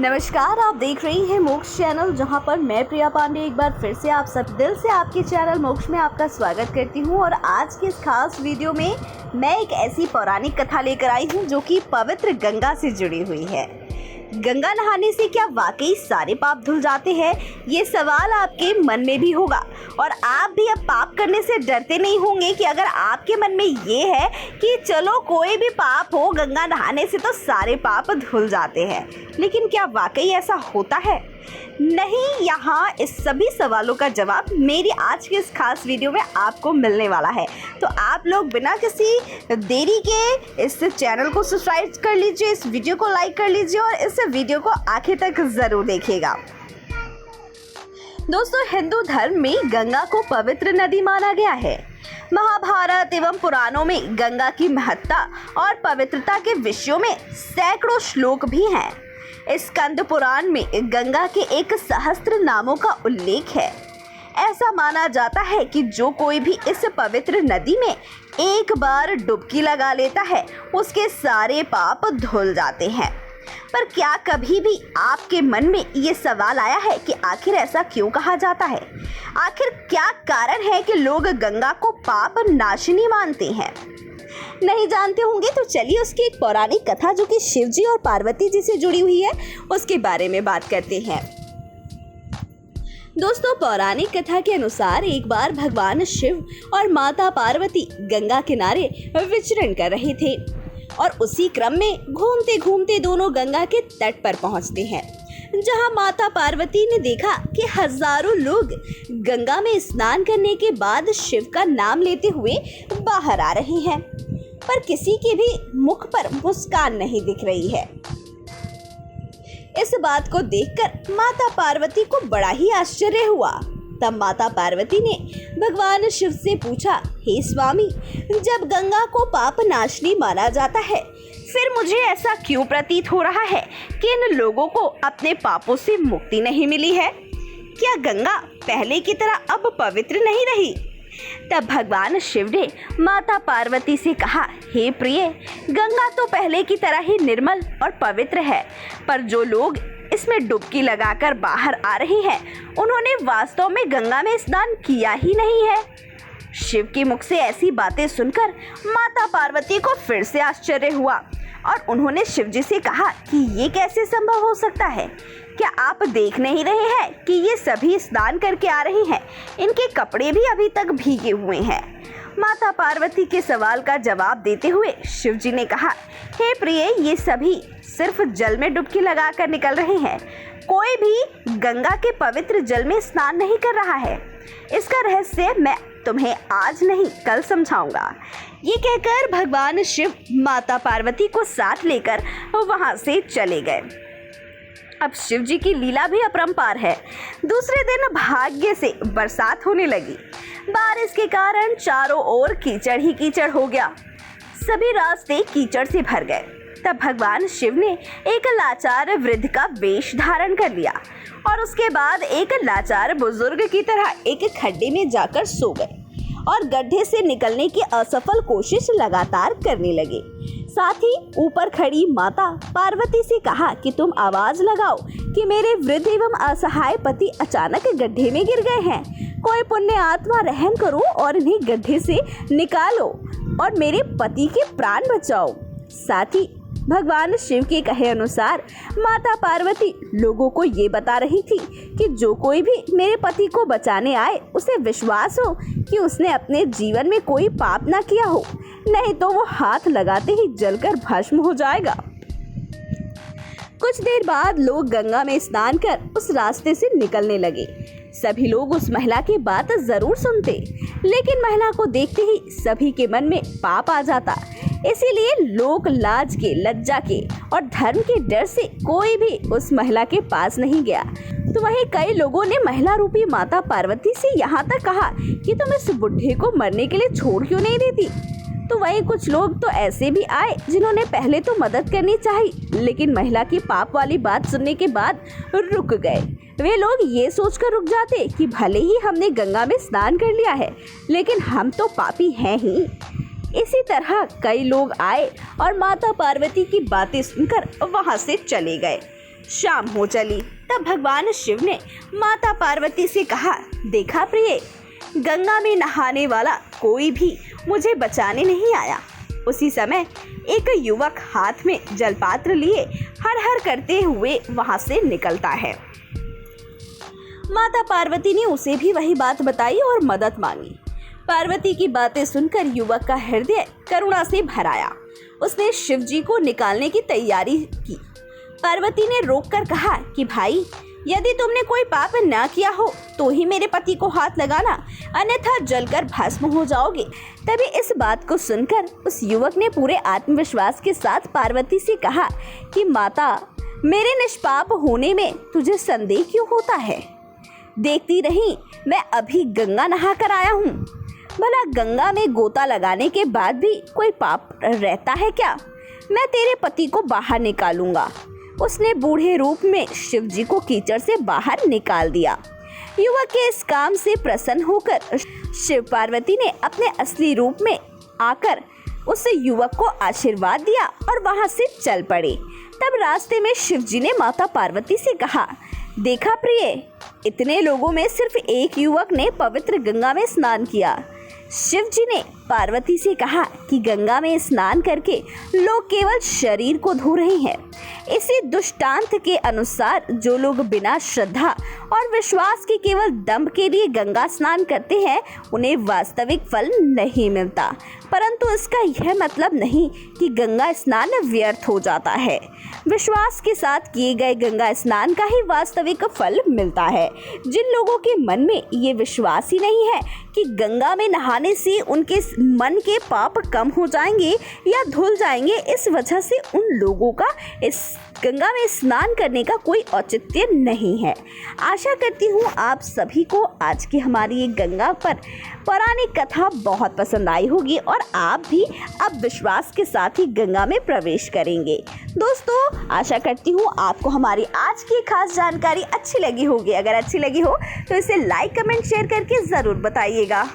नमस्कार, आप देख रही हैं मोक्ष चैनल, जहां पर मैं प्रिया पांडे एक बार फिर से आप सब दिल से आपके चैनल मोक्ष में आपका स्वागत करती हूं। और आज के इस खास वीडियो में मैं एक ऐसी पौराणिक कथा लेकर आई हूं जो कि पवित्र गंगा से जुड़ी हुई है। गंगा नहाने से क्या वाकई सारे पाप धुल जाते हैं? ये सवाल आपके मन में भी होगा और आप भी अब पाप करने से डरते नहीं होंगे कि अगर आपके मन में ये है कि चलो कोई भी पाप हो, गंगा नहाने से तो सारे पाप धुल जाते हैं। लेकिन क्या वाकई ऐसा होता है? नहीं, यहाँ इस सभी सवालों का जवाब मेरी आज के इस खास वीडियो में आपको मिलने वाला है। तो आप लोग बिना किसी देरी के इस चैनल को सब्सक्राइब कर लीजिए, इस वीडियो को लाइक कर लीजिए और इस वीडियो को आखिर तक ज़रूर देखिएगा। दोस्तों, हिंदू धर्म में गंगा को पवित्र नदी माना गया है। महाभारत एवं पुराणों में गंगा की महत्ता और पवित्रता के विषयों में सैकड़ों श्लोक भी हैं। स्कंद पुराण में गंगा के एक सहस्त्र नामों का उल्लेख है। ऐसा माना जाता है कि जो कोई भी इस पवित्र नदी में एक बार डुबकी लगा लेता है, उसके सारे पाप धुल जाते हैं। पर क्या कभी भी आपके मन में ये सवाल आया है कि आखिर ऐसा क्यों कहा जाता है? आखिर क्या कारण है कि लोग गंगा को पाप नाशिनी मानते हैं? नहीं जानते होंगे तो चलिए उसकी एक पौराणिक कथा जो कि शिव जी और पार्वती जी से जुड़ी हुई है उसके बारे में बात करते हैं। दोस्तों, पौराणिक कथा के अनुसार एक बार भगवान शिव और माता पार्वती गंगा किनारे विचरण कर रहे थे और उसी क्रम में घूमते घूमते दोनों गंगा के तट पर पहुंचते हैं, जहां माता पार्वती ने देखा कि हजारों लोग गंगा में स्नान करने के बाद शिव का नाम लेते हुए बाहर आ रहे हैं, पर किसी के भी मुख पर मुस्कान नहीं दिख रही है। इस बात को देखकर माता पार्वती को बड़ा ही आश्चर्य हुआ। तब माता पार्वती ने भगवान शिव से पूछा, हे स्वामी, जब गंगा को पाप नाशनी माना जाता है, फिर मुझे ऐसा क्यों प्रतीत हो रहा है कि इन लोगों को अपने पापों से मुक्ति नहीं मिली है? क्या गंगा पहले की तरह अब पवित्र नहीं रही? तब भगवान शिव ने माता पार्वती से कहा, हे प्रिय, गंगा तो पहले की तरह ही निर्मल और पवित्र है, पर जो लोग इसमें डुबकी लगाकर बाहर आ रहे हैं, उन्होंने वास्तव में गंगा में स्नान किया ही नहीं है। शिव के मुख से ऐसी बातें सुनकर माता पार्वती को फिर से आश्चर्य हुआ और उन्होंने शिव जी से कहा कि ये कैसे संभव हो सकता है? क्या आप देख नहीं रहे हैं कि ये सभी स्नान करके आ रहे हैं? इनके कपड़े भी अभी तक भीगे हुए हैं। माता पार्वती के सवाल का जवाब देते हुए शिव जी ने कहा, हे प्रिय, ये सभी सिर्फ जल में डुबकी लगाकर निकल रहे हैं। कोई भी गंगा के पवित्र जल में स्नान नहीं कर रहा है। इसका रहस्य मैं तुम्हें आज नहीं कल समझाऊंगा। ये कहकर भगवान शिव माता पार्वती को साथ लेकर वहां से चले गए। अब शिव जी की लीला भी अपरंपार है। दूसरे दिन भाग्य से बरसात होने लगी। बारिश के कारण चारों ओर कीचड़ ही कीचड़ हो गया। सभी रास्ते कीचड़ से भर गए। तब भगवान शिव ने एक लाचार वृद्ध का वेश धारण कर लिया और उसके बाद एक लाचार बुजुर्ग की तरह एक खड्डे में जाकर सो गए और गड्ढे से निकलने की असफल कोशिश लगातार करने लगे। साथ ही ऊपर खड़ी माता पार्वती से कहा कि तुम आवाज लगाओ कि मेरे वृद्ध एवं असहाय पति अचानक गड्ढे में गिर गए हैं। कोई पुण्य आत्मा रहम करो और इन्हें गड्ढे से निकालो और मेरे पति के प्राण बचाओ। साथ ही भगवान शिव के कहे अनुसार माता पार्वती लोगों को ये बता रही थी कि जो कोई भी मेरे पति को बचाने आए, उसे विश्वास हो कि उसने अपने जीवन में कोई पाप ना किया हो, नहीं तो वो हाथ लगाते ही जलकर भस्म हो जाएगा। कुछ देर बाद लोग गंगा में स्नान कर उस रास्ते से निकलने लगे। सभी लोग उस महिला की बात जरूर सुनते, लेकिन महिला को देखते ही सभी के मन में पाप आ जाता। इसीलिए लोग लाज के, लज्जा के और धर्म के डर से कोई भी उस महिला के पास नहीं गया। तो वहीं कई लोगों ने महिला रूपी माता पार्वती से यहाँ तक कहा कि तुम इस बुढ़े को मरने के लिए छोड़ क्यों नहीं देती। तो वहीं कुछ लोग तो ऐसे भी आए जिन्होंने पहले तो मदद करनी चाहिए, लेकिन महिला की पाप वाली बात सुनने के बाद रुक गए। वे लोग ये सोचकर रुक जाते कि भले ही हमने गंगा में स्नान कर लिया है, लेकिन हम तो पापी हैं ही। इसी तरह कई लोग आए और माता पार्वती की बातें सुनकर वहां से चले गए। शाम हो चली तब भगवान शिव ने माता पार्वती से कहा, देखा प्रिय, गंगा में नहाने वाला कोई भी मुझे बचाने नहीं आया। उसी समय एक युवक हाथ में जलपात्र लिए हर हर करते हुए वहां से निकलता है। माता पार्वती ने उसे भी वही बात बताई और मदद मांगी। पार्वती की बातें सुनकर युवक का हृदय करुणा से भर आया। उसने शिव जी को निकालने की तैयारी की। पार्वती ने रोककर कहा कि भाई, यदि तुमने कोई पाप न किया हो तो ही मेरे पति को हाथ लगाना, अन्यथा जलकर भस्म हो जाओगे। तभी इस बात को सुनकर उस युवक ने पूरे आत्मविश्वास के साथ पार्वती से कहा कि माता, मेरे निष्पाप होने में तुझे संदेह क्यों होता है? देखती रही, मैं अभी गंगा नहा कर आया हूँ। भला गंगा में गोता लगाने के बाद भी कोई पाप रहता है क्या? मैं तेरे पति को बाहर निकालूंगा। उसने बूढ़े रूप में शिव जी को कीचड़ से बाहर निकाल दिया। युवक के इस काम से प्रसन्न होकर शिव पार्वती ने अपने असली रूप में आकर उस युवक को आशीर्वाद दिया और वहां से चल पड़े। तब रास्ते में शिव जी ने माता पार्वती से कहा, देखा प्रिय, इतने लोगों में सिर्फ एक युवक ने पवित्र गंगा में स्नान किया। शिव जी ने पार्वती से कहा कि गंगा में स्नान करके लोग केवल शरीर को धो रहे हैं। इसी दृष्टांत के अनुसार जो लोग बिना श्रद्धा और विश्वास के केवल दंभ के लिए गंगा स्नान करते हैं, उन्हें वास्तविक फल नहीं मिलता। परंतु इसका यह मतलब नहीं कि गंगा स्नान व्यर्थ हो जाता है। विश्वास के साथ किए गए गंगा स्नान का ही वास्तविक फल मिलता है। जिन लोगों के मन में ये विश्वास ही नहीं है कि गंगा में नहाने से उनके मन के पाप कम हो जाएंगे या धुल जाएंगे, इस वजह से उन लोगों का इस गंगा में स्नान करने का कोई औचित्य नहीं है। आशा करती हूँ आप सभी को आज की हमारी ये गंगा पर पौराणिक कथा बहुत पसंद आई होगी और आप भी अब विश्वास के साथ ही गंगा में प्रवेश करेंगे। दोस्तों, आशा करती हूँ आपको हमारी आज की खास जानकारी अच्छी लगी होगी। अगर अच्छी लगी हो तो इसे लाइक, कमेंट, शेयर करके ज़रूर बताइएगा।